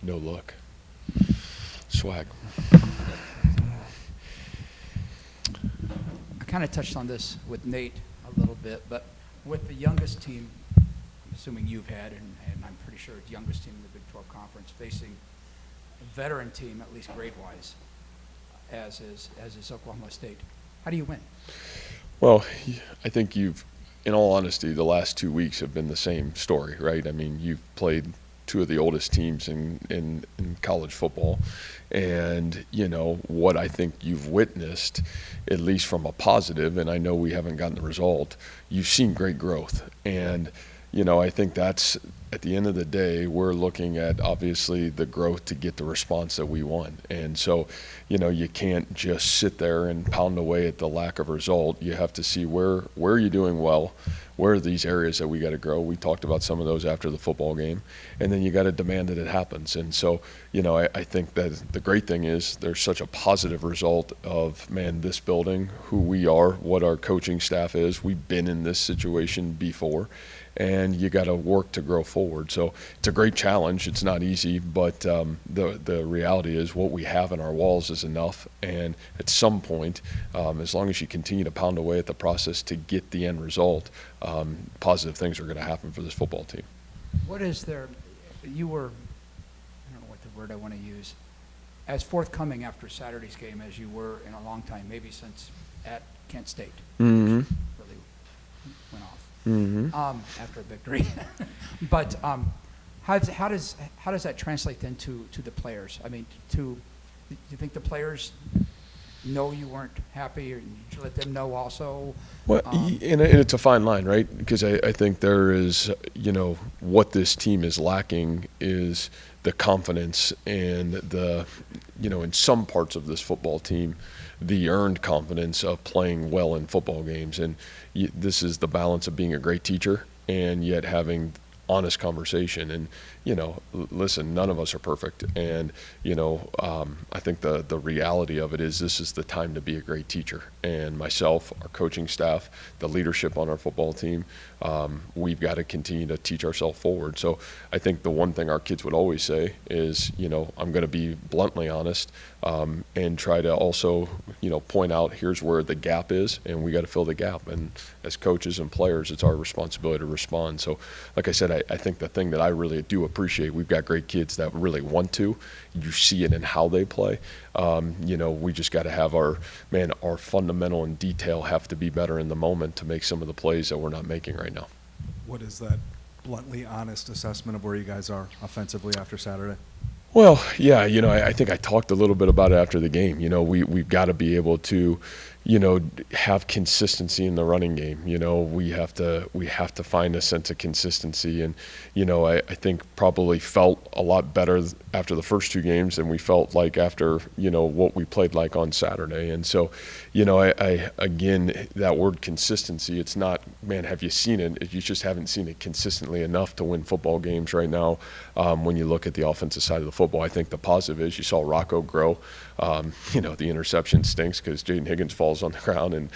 No look. Swag. I kind of touched on this with Nate a little bit, but with the youngest team, I'm assuming you've had, and I'm pretty sure it's the youngest team in the Big 12 Conference, facing a veteran team, at least grade-wise, as is Oklahoma State. How do you win? Well, I think in all honesty, the last 2 weeks have been the same story, right? I mean, you've played two of the oldest teams in college football. And, what I think you've witnessed, at least from a positive, and I know we haven't gotten the result, you've seen great growth. And, I think that's, at the end of the day, we're looking at, obviously, the growth to get the response that we want. And so, you can't just sit there and pound away at the lack of result. You have to see where are you doing well, where are these areas that we got to grow. We talked about some of those after the football game. And then you got to demand that it happens. And so, I think that the great thing is there's such a positive result of, man, this building, who we are, what our coaching staff is. We've been in this situation before. And you got to work to grow forward. So it's a great challenge. It's not easy, but the reality is what we have in our walls is enough. And at some point, as long as you continue to pound away at the process to get the end result, positive things are going to happen for this football team. What is there? You were, I don't know what the word I want to use, as forthcoming after Saturday's game as you were in a long time, maybe since at Kent State. Mm-hmm. Really went off. Mm-hmm. After a victory. But how does that translate then to the players? I mean, do you think the players know you weren't happy, or you let them know also? Well, and it's a fine line, right? Because I think there is, what this team is lacking is the confidence and in some parts of this football team, the earned confidence of playing well in football games. And this is the balance of being a great teacher and yet having honest conversation. And, listen, none of us are perfect. And, I think the reality of it is this is the time to be a great teacher. And myself, our coaching staff, the leadership on our football team, we've got to continue to teach ourselves forward. So I think the one thing our kids would always say is, I'm going to be bluntly honest and try to also, point out here's where the gap is, and we got to fill the gap. And as coaches and players, it's our responsibility to respond. So like I said, I think the thing that I really do appreciate, we've got great kids that really want to. You see it in how they play. We just got to have our fundamental and detail have to be better in the moment to make some of the plays that we're not making right now. What is that bluntly honest assessment of where you guys are offensively after Saturday? Well, yeah, I think I talked a little bit about it after the game. We've got to be able to, have consistency in the running game. We have to find a sense of consistency. And, I think probably felt a lot better after the first two games than we felt like after, what we played like on Saturday. And so, I again, that word consistency, it's not, man, have you seen it? You just haven't seen it consistently enough to win football games right now. When you look at the offensive side of the football, I think the positive is you saw Rocco grow. The interception stinks because Jaden Higgins falls on the ground, and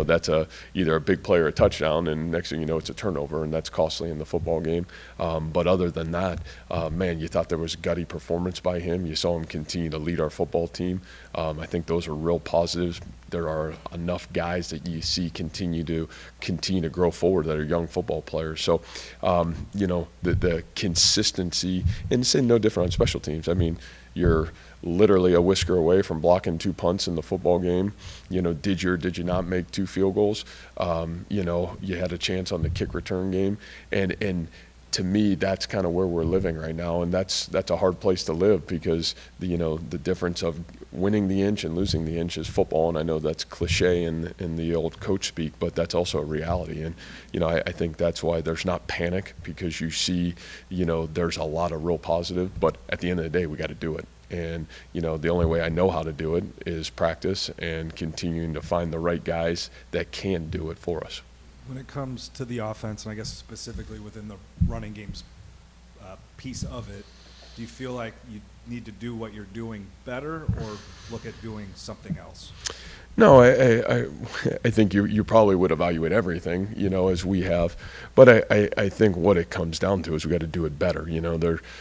that's either a big play or a touchdown, and next thing you know it's a turnover, and that's costly in the football game. But other than that, you thought there was a gutty performance by him. You saw him continue to lead our football team. I think those are real positives. There are enough guys that you see continue to grow forward that are young football players. So, the consistency, and it's no different on special teams. I mean, you're literally a whisker away from blocking 2 punts in the football game. Did you or did you not make 2 field goals? You had a chance on the kick return game. And to me, that's kind of where we're living right now. And that's a hard place to live because, the difference of winning the inch and losing the inch is football. And I know that's cliche in the old coach speak, but that's also a reality. And, I think that's why there's not panic, because you see, there's a lot of real positive. But at the end of the day, we got to do it. And, the only way I know how to do it is practice and continuing to find the right guys that can do it for us. When it comes to the offense, and I guess specifically within the running game's piece of it, do you feel like you need to do what you're doing better or look at doing something else? No, I think you probably would evaluate everything, as we have. But I think what it comes down to is we got to do it better.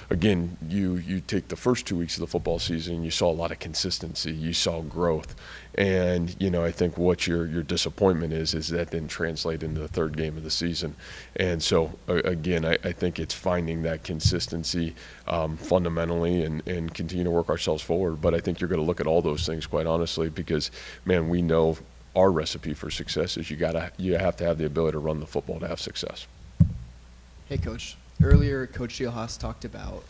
Again, you take the first 2 weeks of the football season, you saw a lot of consistency, you saw growth. And, I think what your disappointment is that didn't translate into the third game of the season. And so, again, I think it's finding that consistency fundamentally and continue to work ourselves forward. But I think you're going to look at all those things, quite honestly, because, man, we know our recipe for success is you have to have the ability to run the football to have success. Hey, Coach. Earlier, Coach Gilhaas talked about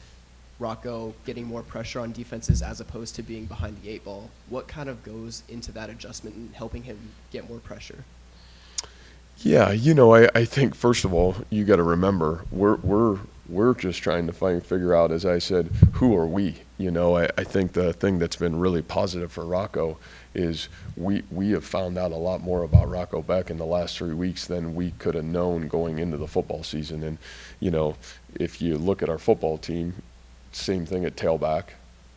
Rocco getting more pressure on defenses as opposed to being behind the eight ball. What kind of goes into that adjustment and helping him get more pressure? Yeah, I think first of all you got to remember we're just trying to figure out, as I said, who are we? I think the thing that's been really positive for Rocco is we have found out a lot more about Rocco Beck in the last 3 weeks than we could have known going into the football season. And if you look at our football team, same thing at tailback,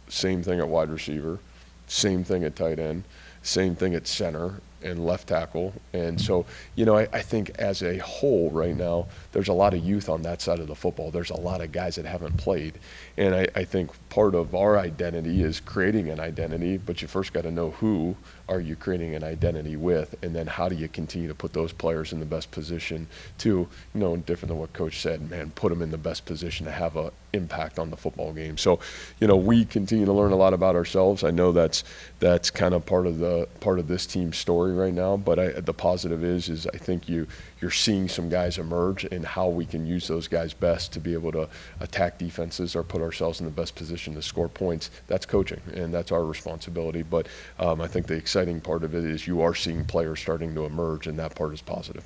same thing at wide receiver, same thing at tight end, same thing at center and left tackle. And so, I think as a whole right now, there's a lot of youth on that side of the football. There's a lot of guys that haven't played. And I think part of our identity is creating an identity, but you first got to know who are you creating an identity with, and then how do you continue to put those players in the best position to, different than what Coach said, man, put them in the best position to have an impact on the football game. So, we continue to learn a lot about ourselves. I know that's kind of part of this team's story right now, but the positive is I think you're seeing some guys emerge and how we can use those guys best to be able to attack defenses or put ourselves in the best position to score points. That's coaching, and that's our responsibility. But I think the exciting part of it is you are seeing players starting to emerge, and that part is positive.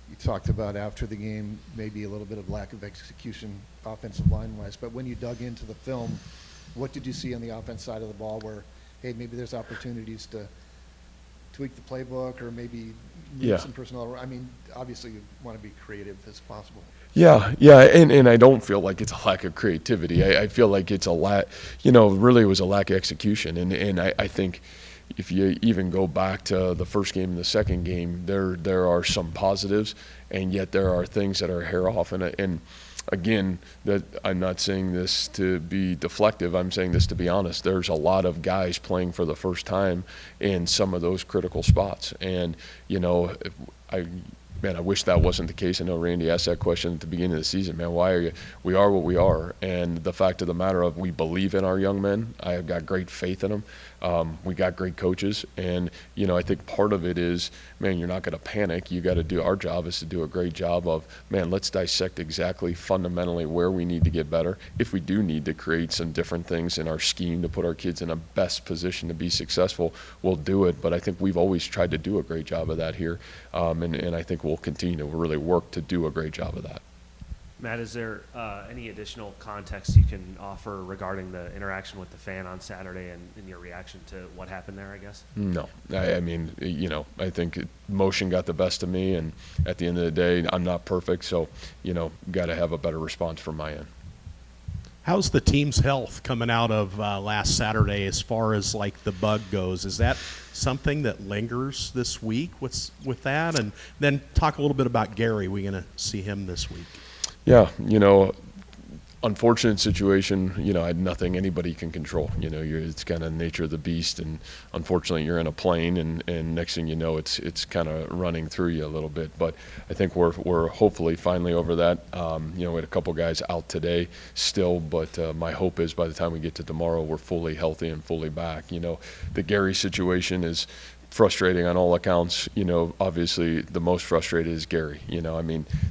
You talked about after the game maybe a little bit of lack of execution offensive line-wise, but when you dug into the film, what did you see on the offense side of the ball where, hey, maybe there's opportunities to tweak the playbook or maybe move some personnel? I mean, obviously you want to be creative as possible. Yeah, and I don't feel like it's a lack of creativity. I feel like it's a lack, really it was a lack of execution. And I think if you even go back to the first game and the second game, there are some positives, and yet there are things that are hair off. And again, that I'm not saying this to be deflective. I'm saying this to be honest. There's a lot of guys playing for the first time in some of those critical spots. And, I wish that wasn't the case. I know Randy asked that question at the beginning of the season. Man, we are what we are. And the fact of the matter of we believe in our young men. I have got great faith in them. We got great coaches. And, I think part of it is, man, you're not going to panic. You got to do, our job is to do a great job of, man, let's dissect exactly fundamentally where we need to get better. If we do need to create some different things in our scheme to put our kids in a best position to be successful, we'll do it. But I think we've always tried to do a great job of that here. And I think we'll continue to really work to do a great job of that. Matt, is there any additional context you can offer regarding the interaction with the fan on Saturday and your reaction to what happened there, I guess? No. I mean, I think emotion got the best of me, and at the end of the day, I'm not perfect, so, got to have a better response from my end. How's the team's health coming out of last Saturday as far as, like, the bug goes? Is that something that lingers this week with that? And then talk a little bit about Gary. We're going to see him this week. Yeah, unfortunate situation. I had nothing anybody can control. It's kind of nature of the beast, and unfortunately, you're in a plane, and next thing you know, it's kind of running through you a little bit. But I think we're hopefully finally over that. We had a couple guys out today still, but my hope is by the time we get to tomorrow, we're fully healthy and fully back. The Gary situation is frustrating on all accounts. Obviously the most frustrated is Gary.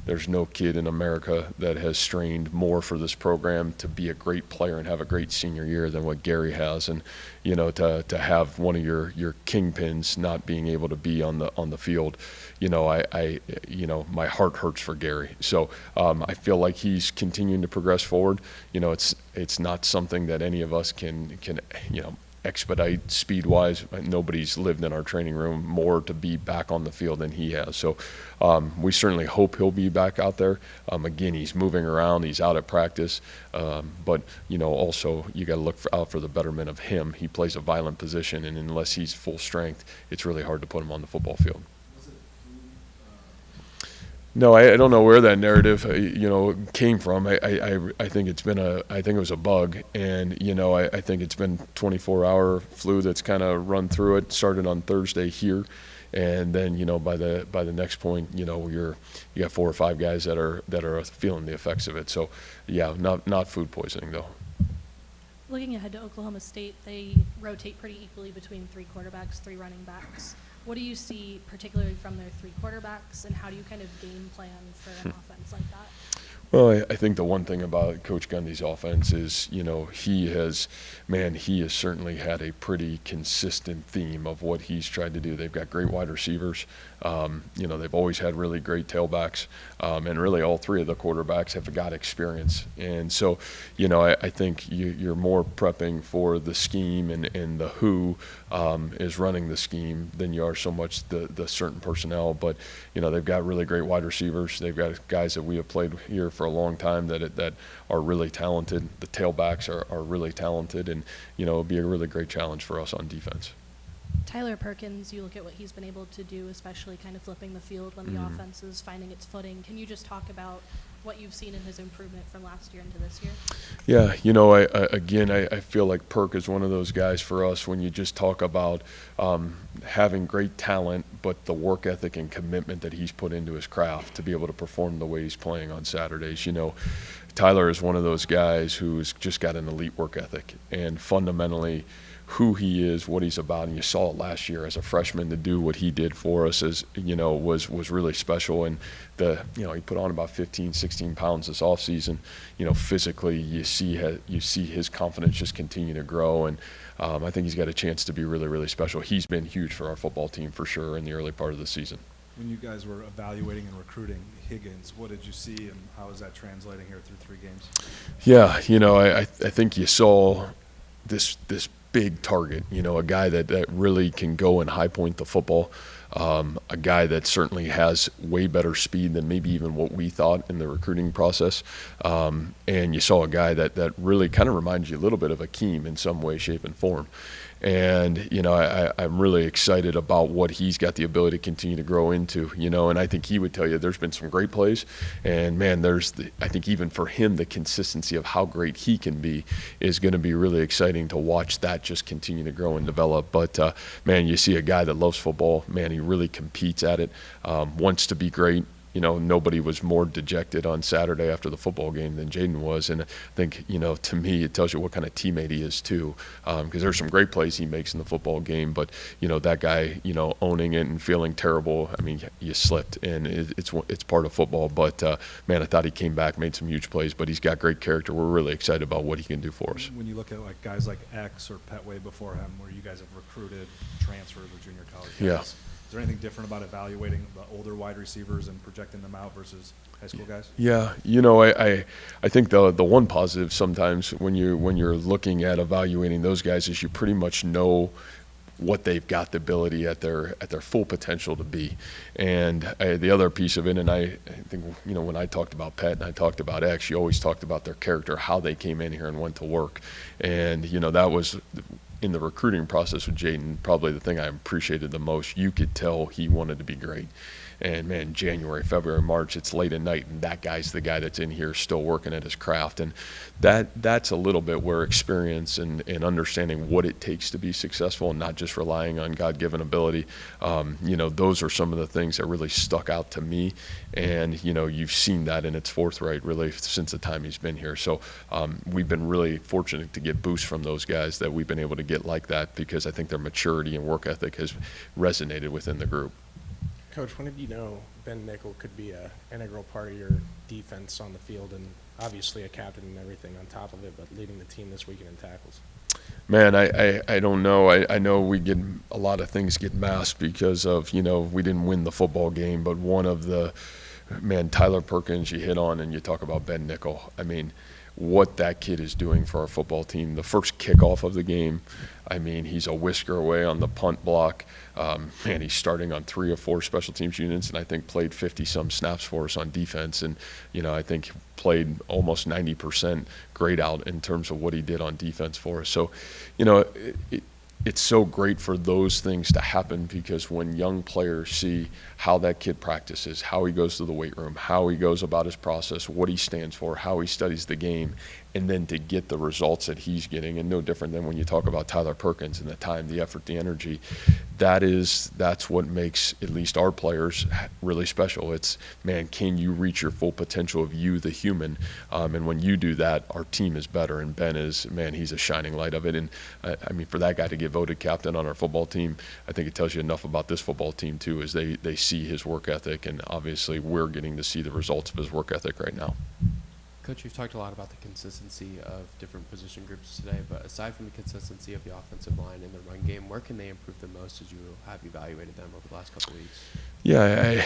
There's no kid in America that has strained more for this program to be a great player and have a great senior year than what Gary has. And, to have one of your kingpins not being able to be on the field, my heart hurts for Gary. So I feel like he's continuing to progress forward. It's not something that any of us can expedite speed-wise. Nobody's lived in our training room more to be back on the field than he has. So we certainly hope he'll be back out there. Again, he's moving around. He's out at practice. But, also you got to look out for the betterment of him. He plays a violent position, and unless he's full strength, it's really hard to put him on the football field. No, I don't know where that narrative, came from. I think it's been I think it was a bug, and I think it's been 24-hour flu that's kind of run through it. Started on Thursday here, and then by the next point, you got 4 or 5 guys that are feeling the effects of it. So, yeah, not food poisoning though. Looking ahead to Oklahoma State, they rotate pretty equally between 3 quarterbacks, 3 running backs. What do you see particularly from their 3 quarterbacks, and how do you kind of game plan for an offense like that? Well, I think the one thing about Coach Gundy's offense is, he has certainly had a pretty consistent theme of what he's tried to do. They've got great wide receivers. They've always had really great tailbacks, and really all 3 of the quarterbacks have got experience. And so, I think you're more prepping for the scheme and the who is running the scheme than you are so much the certain personnel. But, they've got really great wide receivers. They've got guys that we have played here for a long time that are really talented. The tailbacks are really talented, and, it'll be a really great challenge for us on defense. Tyler Perkins, you look at what he's been able to do, especially kind of flipping the field when the offense is finding its footing. Can you just talk about what you've seen in his improvement from last year into this year? Yeah, I feel like Perk is one of those guys for us when you just talk about having great talent, but the work ethic and commitment that he's put into his craft to be able to perform the way he's playing on Saturdays. Tyler is one of those guys who's just got an elite work ethic, and fundamentally who he is, what he's about, and you saw it last year as a freshman to do what he did for us was really special. And he put on about 15, 16 pounds this offseason. Physically you see his confidence just continue to grow, and I think he's got a chance to be really, really special. He's been huge for our football team for sure in the early part of the season. When you guys were evaluating and recruiting Higgins, what did you see, and how is that translating here through 3 games? Yeah, I think you saw this big target, a guy that really can go and high point the football, a guy that certainly has way better speed than maybe even what we thought in the recruiting process. And you saw a guy that really kind of reminds you a little bit of Akeem in some way, shape, and form. And, I'm really excited about what he's got the ability to continue to grow into, and I think he would tell you there's been some great plays. And, man, I think even for him, the consistency of how great he can be is going to be really exciting to watch that just continue to grow and develop. But, man, you see a guy that loves football. Man, he really competes at it, wants to be great. Nobody was more dejected on Saturday after the football game than Jaden was. And I think, to me, it tells you what kind of teammate he is too, because there's some great plays he makes in the football game. But, that guy, owning it and feeling terrible, I mean, you slipped, and it's part of football. But, man, I thought he came back, made some huge plays, but he's got great character. We're really excited about what he can do for us. When you look at guys like X or Petway before him, where you guys have recruited transfers or junior college guys, Yeah. is there anything different about evaluating the older wide receivers and projecting them out versus high school guys? Yeah, I think the one positive sometimes when you're looking at evaluating those guys is you pretty much know what they've got the ability at their full potential to be. And the other piece of it, and I think when I talked about Pet and I talked about X, you always talked about their character, how they came in here and went to work, and that was in the recruiting process with Jaden, probably the thing I appreciated the most. You could tell he wanted to be great. And, man, January, February, March, it's late at night, and that guy's the guy that's in here still working at his craft. And that's a little bit where experience and understanding what it takes to be successful and not just relying on God-given ability, those are some of the things that really stuck out to me. And, you've seen that in its forthright really since the time he's been here. So we've been really fortunate to get boosts from those guys that we've been able to get like that, because I think their maturity and work ethic has resonated within the group. Coach, when did you know Ben Nickel could be an integral part of your defense on the field, and obviously a captain and everything on top of it, but leading the team this weekend in tackles? Man, I don't know. I know we get a lot of things get masked because of, we didn't win the football game, but one of the, Tyler Perkins you hit on, and you talk about Ben Nickel. I mean, what that kid is doing for our football team. The first kickoff of the game, I mean, he's a whisker away on the punt block. Man, he's starting on 3 or 4 special teams units, and I think played 50-some snaps for us on defense. And, I think played almost 90% grade out in terms of what he did on defense for us. So, it's so great for those things to happen, because when young players see how that kid practices, how he goes to the weight room, how he goes about his process, what he stands for, how he studies the game, and then to get the results that he's getting, and no different than when you talk about Tyler Perkins and the time, the effort, the energy, that's what makes at least our players really special. It's, man, can you reach your full potential of you, the human? And when you do that, our team is better, and Ben is, man, he's a shining light of it. And I mean, for that guy to get voted captain on our football team, I think it tells you enough about this football team too, is they see his work ethic, and obviously we're getting to see the results of his work ethic right now. Coach, you've talked a lot about the consistency of different position groups today, but aside from the consistency of the offensive line and the run game, where can they improve the most as you have evaluated them over the last couple of weeks? Yeah,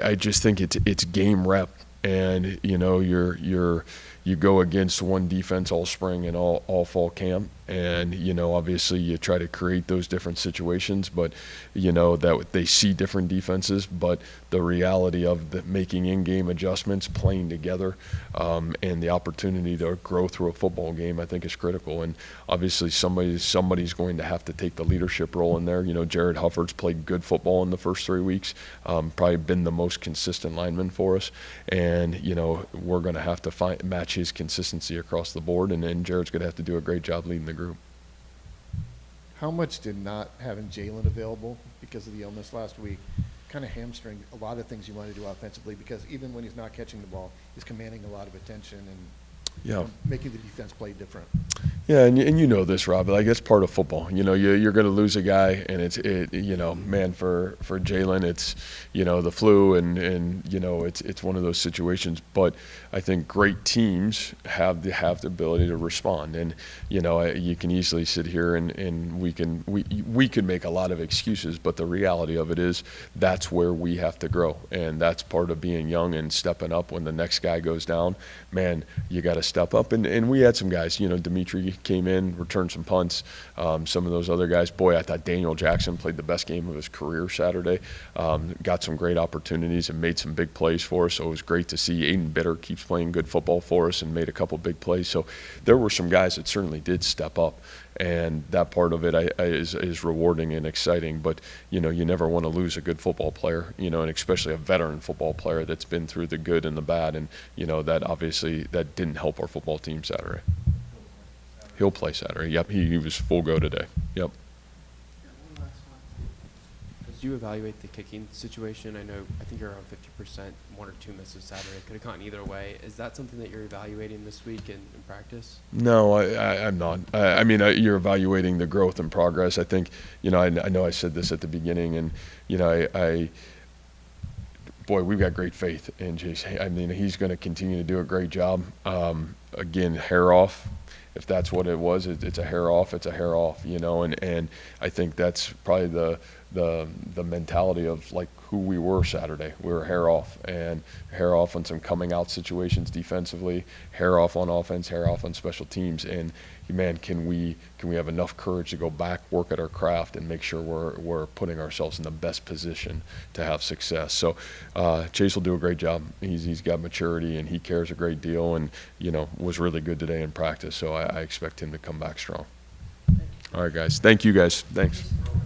I just think it's game rep, and you go against one defense all spring and all fall camp, and obviously you try to create those different situations, but that they see different defenses, but the reality of making in-game adjustments, playing together, and the opportunity to grow through a football game, I think is critical. And obviously somebody's going to have to take the leadership role in there. Jared Hufford's played good football in the first 3 weeks, probably been the most consistent lineman for us, and we're going to have to match his consistency across the board, and then Jared's going to have to do a great job leading the group. How much did not having Jalen available because of the illness last week kind of hamstring a lot of things you want to do offensively? Because even when he's not catching the ball, he's commanding a lot of attention and making the defense play different. Yeah, and this, Rob, like, it's part of football. You're going to lose a guy, and man, for Jalen, it's, the flu, and it's one of those situations. But I think great teams have the ability to respond, and you can easily sit here and we can make a lot of excuses, but the reality of it is that's where we have to grow, and that's part of being young and stepping up when the next guy goes down. Man, you got to step up, and we had some guys. Dimitri came in, returned some punts. Some of those other guys, boy, I thought Daniel Jackson played the best game of his career Saturday. Got some great opportunities and made some big plays for us. So it was great to see. Aiden Bitter keeps playing good football for us and made a couple big plays. So there were some guys that certainly did step up, and that part of it is rewarding and exciting. But you never want to lose a good football player, and especially a veteran football player that's been through the good and the bad. And that obviously that didn't help our football team Saturday. He'll play Saturday. Yep, he was full go today. Yep. As you evaluate the kicking situation, I think you're around 50%, 1 or 2 misses Saturday. Could have gone either way. Is that something that you're evaluating this week in practice? No, I'm not. I mean, you're evaluating the growth and progress. I think, I know I said this at the beginning, and, boy, we've got great faith in Jason. I mean, he's going to continue to do a great job. Again, hair off. If that's what it was, it's a hair off. It's a hair off, and I think that's probably the mentality of like who we were Saturday. We were hair off on some coming out situations defensively, hair off on offense, hair off on special teams. And man, can we have enough courage to go back, work at our craft, and make sure we're putting ourselves in the best position to have success. So Chase will do a great job. He's got maturity, and he cares a great deal, and was really good today in practice. So I expect him to come back strong. All right, guys. Thank you, guys. Thanks.